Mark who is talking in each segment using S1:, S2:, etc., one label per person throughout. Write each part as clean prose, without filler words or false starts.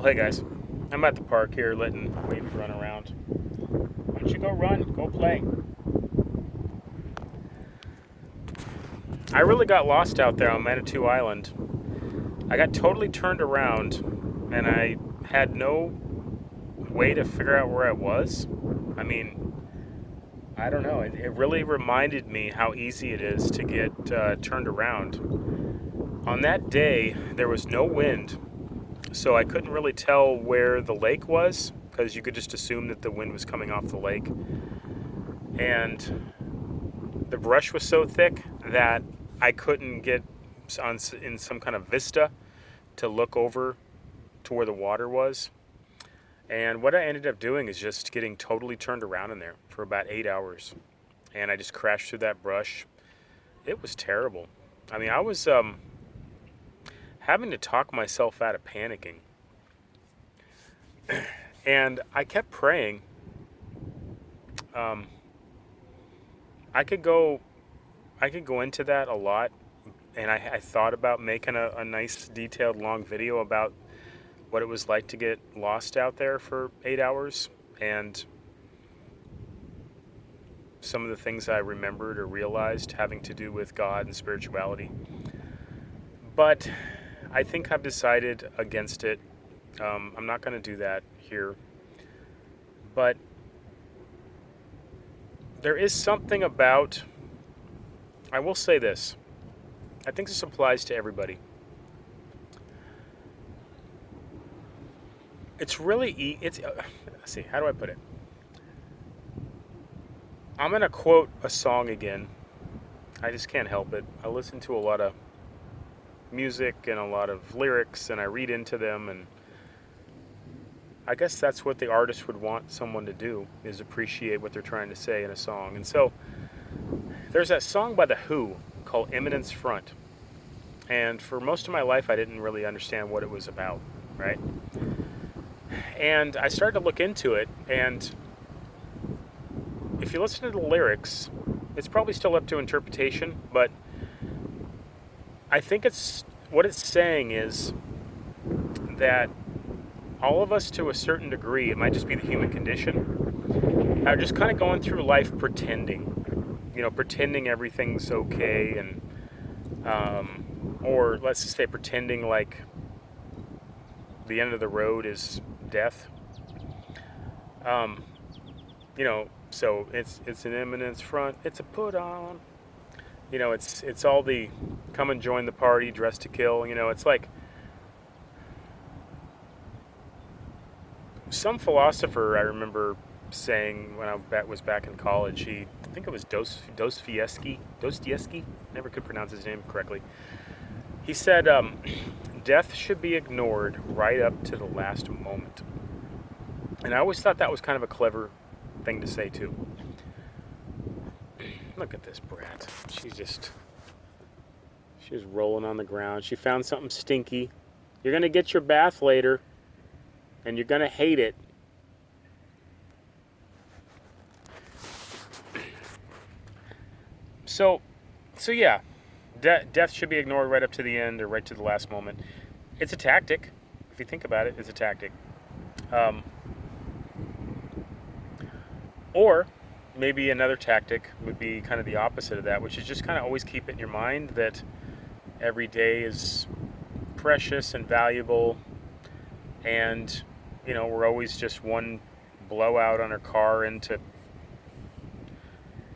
S1: Well, hey guys, I'm at the park here letting Wavy run around. Why don't you go run? Go play. I really got lost out there on Manitou Island. I got totally turned around and I had no way to figure out where I was. I mean, I don't know. It really reminded me how easy it is to get turned around. On that day, there was no wind, so I couldn't really tell where the lake was because you could just assume that the wind was coming off the lake. And the brush was so thick that I couldn't get in some kind of vista to look over to where the water was. And what I ended up doing is just getting totally turned around in there for about 8 hours. And I just crashed through that brush. It was terrible. I mean, I was having to talk myself out of panicking. And I kept praying. Um, I could go into that a lot, and I thought about making a nice detailed long video about what it was like to get lost out there for 8 hours and some of the things I remembered or realized having to do with God and spirituality. But I think I've decided against it. I'm not going to do that here. But there is something about, I will say this, I think this applies to everybody. It's really, let's see, how do I put it? I'm going to quote a song again. I just can't help it. I listen to a lot of music and a lot of lyrics, and I read into them, and I guess that's what the artist would want someone to do, is appreciate what they're trying to say in a song. And so there's that song by The Who called Eminence Front. And for most of my life, I didn't really understand what it was about, right? And I started to look into it, and if you listen to the lyrics, it's probably still up to interpretation, but I think what it's saying is that all of us, to a certain degree, it might just be the human condition, are just kind of going through life pretending, pretending everything's okay, and or let's just say pretending like the end of the road is death. So it's an eminence front, it's a put on. It's all the come and join the party, dress to kill. It's like some philosopher I remember saying when I was back in college. I think it was Dostoevsky. Never could pronounce his name correctly. He said, "Death should be ignored right up to the last moment." And I always thought that was kind of a clever thing to say too. Look at this brat. She's rolling on the ground. She found something stinky. You're gonna get your bath later, and you're gonna hate it. So yeah, death should be ignored right up to the end or right to the last moment. It's a tactic. If you think about it, it's a tactic. Or maybe another tactic would be kind of the opposite of that, which is just kind of always keep it in your mind that every day is precious and valuable, and we're always just one blowout on our car into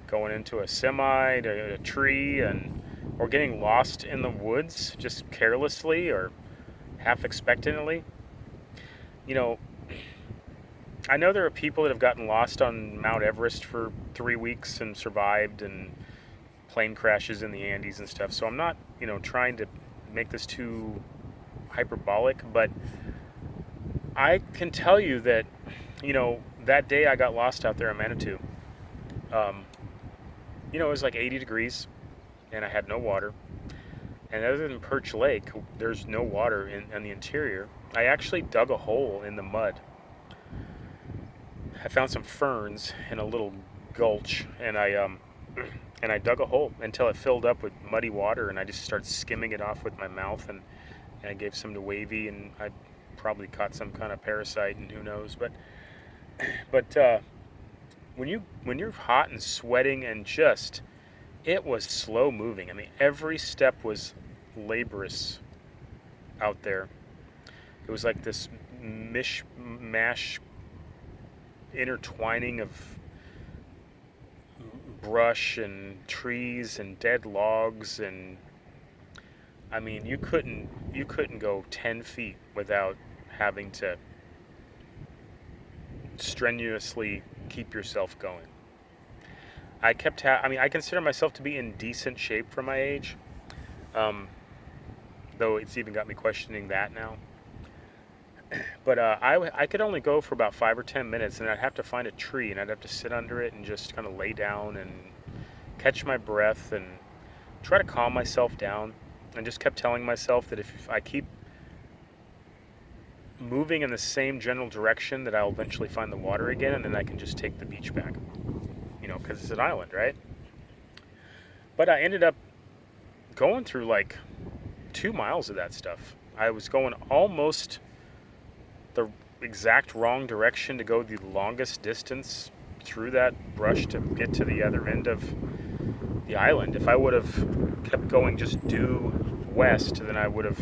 S1: going into a semi to a tree, or getting lost in the woods just carelessly or half expectantly. I know there are people that have gotten lost on Mount Everest for 3 weeks and survived, and plane crashes in the Andes and stuff. So I'm not, trying to make this too hyperbolic, but I can tell you that, that day I got lost out there in Manitou. It was like 80 degrees, and I had no water. And other than Perch Lake, there's no water in the interior. I actually dug a hole in the mud. I found some ferns in a little gulch, and I dug a hole until it filled up with muddy water, and I just started skimming it off with my mouth, and I gave some to Wavy, and I probably caught some kind of parasite, and who knows. But when you're hot and sweating and just it was slow moving. I mean, every step was laborious out there. It was like this mash intertwining of brush and trees and dead logs, and I mean, you couldn't go 10 feet without having to strenuously keep yourself going. I mean, I consider myself to be in decent shape for my age, um, though it's even got me questioning that now. But I could only go for about 5 or 10 minutes, and I'd have to find a tree, and I'd have to sit under it and just kind of lay down and catch my breath and try to calm myself down. And just kept telling myself that if I keep moving in the same general direction, that I'll eventually find the water again, and then I can just take the beach back. You know, because it's an island, right? But I ended up going through like 2 miles of that stuff. I was going almost the exact wrong direction to go the longest distance through that brush to get to the other end of the island. If I would have kept going just due west, then I would have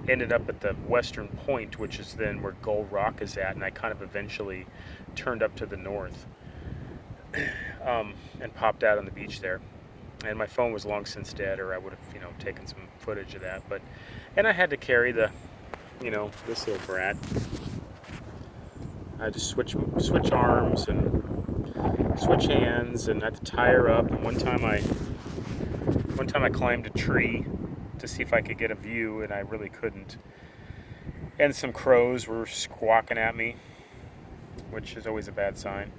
S1: ended up at the western point, which is then where Gull Rock is at, and I kind of eventually turned up to the north and popped out on the beach there. And my phone was long since dead, or I would have, taken some footage of that. And I had to carry this little brat. I had to switch arms and switch hands, and I had to tie her up. And one time I climbed a tree to see if I could get a view, and I really couldn't. And some crows were squawking at me, which is always a bad sign.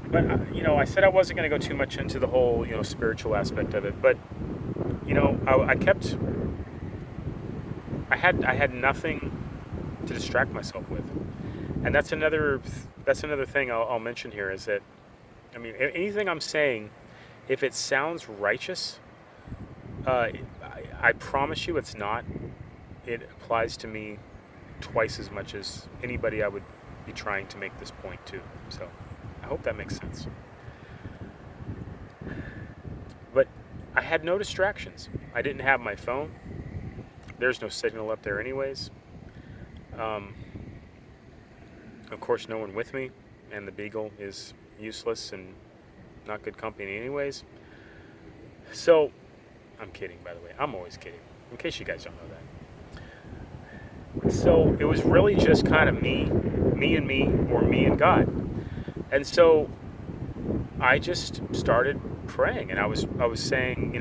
S1: But I said I wasn't going to go too much into the whole spiritual aspect of it. But I had nothing to distract myself with, and that's another thing I'll mention here is that, I mean, anything I'm saying, if it sounds righteous, I promise you it's not. It applies to me twice as much as anybody I would be trying to make this point to. So I hope that makes sense. But I had no distractions. I didn't have my phone. There's no signal up there anyways. Of course, no one with me, and the beagle is useless and not good company anyways. So, I'm kidding, by the way. I'm always kidding, in case you guys don't know that. So, it was really just kind of me and me, or me and God. And so, I just started praying, and I was saying,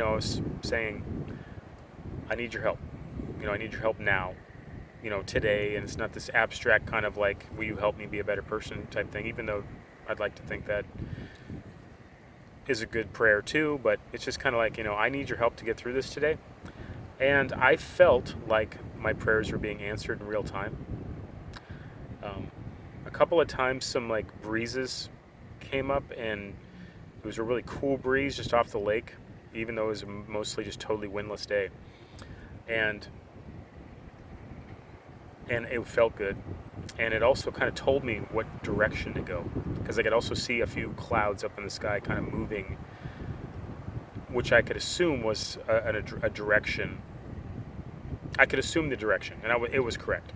S1: I need your help. I need your help now, today. And it's not this abstract kind of like, will you help me be a better person type thing, even though I'd like to think that is a good prayer too, but it's just kind of like, I need your help to get through this today. And I felt like my prayers were being answered in real time. A couple of times some like breezes came up, and it was a really cool breeze just off the lake, even though it was a mostly just totally windless day. And it felt good. And it also kind of told me what direction to go, because I could also see a few clouds up in the sky kind of moving, which I could assume was a direction. I could assume the direction, and it was correct.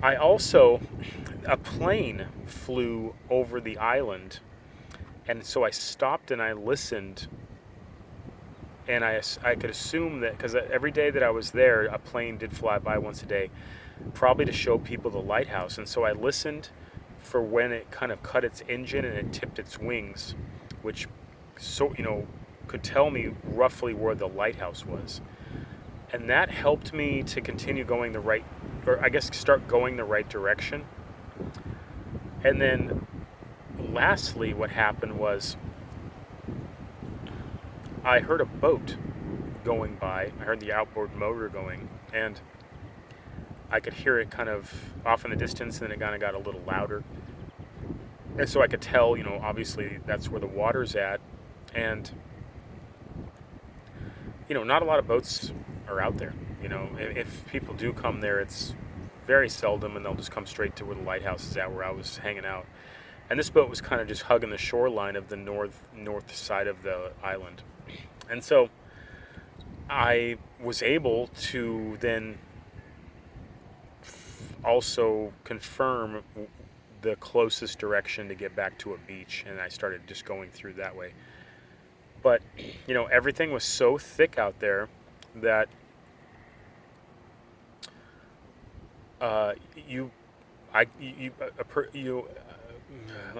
S1: A plane flew over the island, and so I stopped and I listened, and I could assume that, because every day that I was there, a plane did fly by once a day, probably to show people the lighthouse. And so I listened for when it kind of cut its engine and it tipped its wings, which could tell me roughly where the lighthouse was. And that helped me to continue going start going the right direction. And then lastly, what happened was I heard a boat going by. I heard the outboard motor going, and I could hear it kind of off in the distance, and then it kind of got a little louder. And so I could tell, obviously that's where the water's at. And, not a lot of boats are out there. If people do come there, it's very seldom, and they'll just come straight to where the lighthouse is at, where I was hanging out. And this boat was kind of just hugging the shoreline of the north side of the island. And so I was able to then also confirm the closest direction to get back to a beach, and I started just going through that way. But everything was so thick out there that let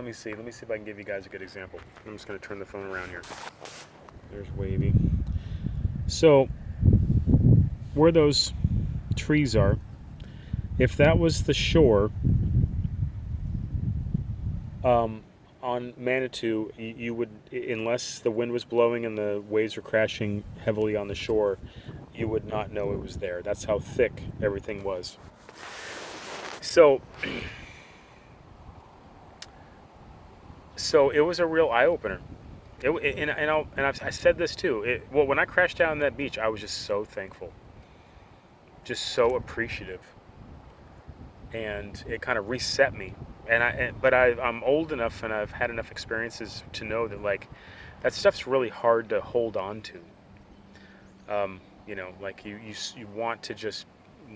S1: me see if I can give you guys a good example. I'm just going to turn the phone around here. There's Wavy. So where those trees are, if that was the shore on Manitou, you would, unless the wind was blowing and the waves were crashing heavily on the shore, you would not know it was there. That's how thick everything was. So it was a real eye-opener. I said this too. When I crashed down on that beach, I was just so thankful, just so appreciative, and it kind of reset me. But I'm old enough and I've had enough experiences to know that that stuff's really hard to hold on to. You want to just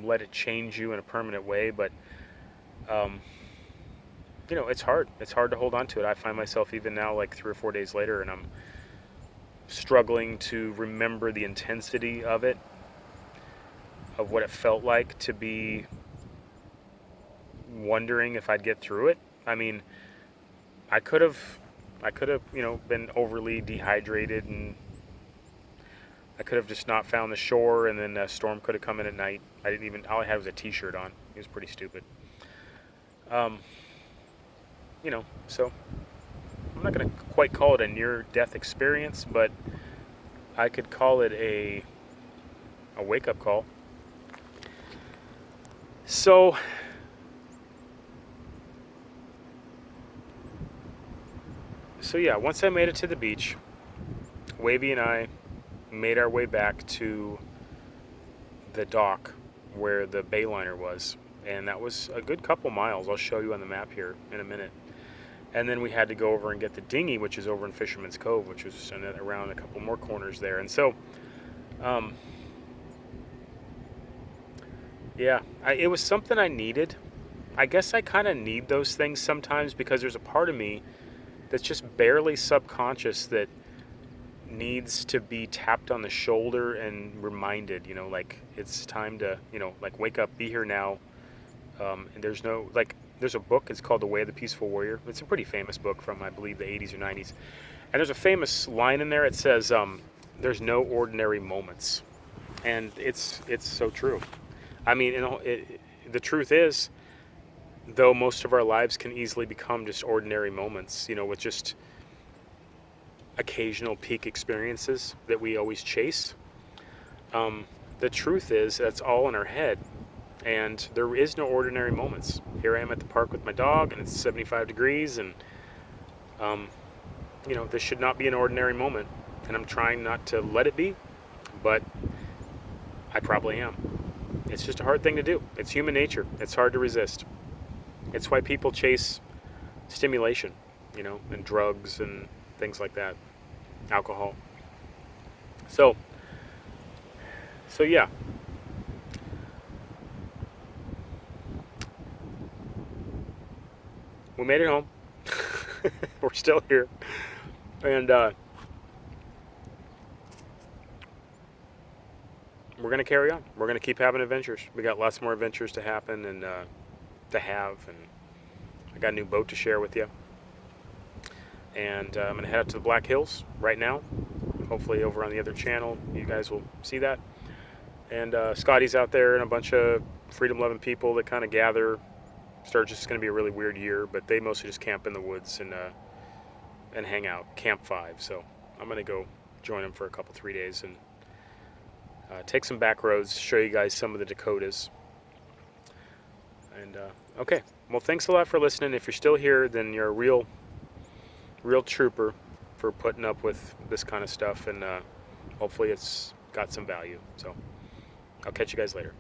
S1: let it change you in a permanent way, but it's hard. It's hard to hold on to it. I find myself even now, 3 or 4 days later, and I'm struggling to remember the intensity of it, of what it felt like to be wondering if I'd get through it. I mean, I could have, been overly dehydrated, and I could have just not found the shore, and then a storm could have come in at night. All I had was a t-shirt on. It was pretty stupid. So I'm not going to quite call it a near-death experience, but I could call it a wake-up call. So yeah, once I made it to the beach, Wavy and I made our way back to the dock where the Bayliner was, and that was a good couple miles. I'll show you on the map here in a minute. And then we had to go over and get the dinghy, which is over in Fisherman's Cove, which was around a couple more corners there. And so, it was something I needed. I guess I kind of need those things sometimes, because there's a part of me that's just barely subconscious that needs to be tapped on the shoulder and reminded, it's time to, wake up, be here now. And there's a book, it's called The Way of the Peaceful Warrior. It's a pretty famous book from, I believe, the 80s or 90s. And there's a famous line in there. It says, there's no ordinary moments. And it's so true. I mean, the truth is, though most of our lives can easily become just ordinary moments, with just occasional peak experiences that we always chase, the truth is that's all in our head. And there is no ordinary moments. Here I am at the park with my dog, and it's 75 degrees, and this should not be an ordinary moment. And I'm trying not to let it be, but I probably am. It's just a hard thing to do. It's human nature. It's hard to resist. It's why people chase stimulation, and drugs and things like that, alcohol. So yeah. We made it home. We're still here. And we're going to carry on. We're going to keep having adventures. We got lots more adventures to happen and to have. And I got a new boat to share with you. And I'm going to head up to the Black Hills right now. Hopefully over on the other channel, you guys will see that. And Scotty's out there and a bunch of freedom-loving people that kind of gather. Sturgis is going to be a really weird year, but they mostly just camp in the woods and hang out. Camp 5. So I'm going to go join them for a couple, 3 days and take some back roads, show you guys some of the Dakotas. And okay, well, thanks a lot for listening. If you're still here, then you're a real trooper for putting up with this kind of stuff, and hopefully it's got some value. So I'll catch you guys later.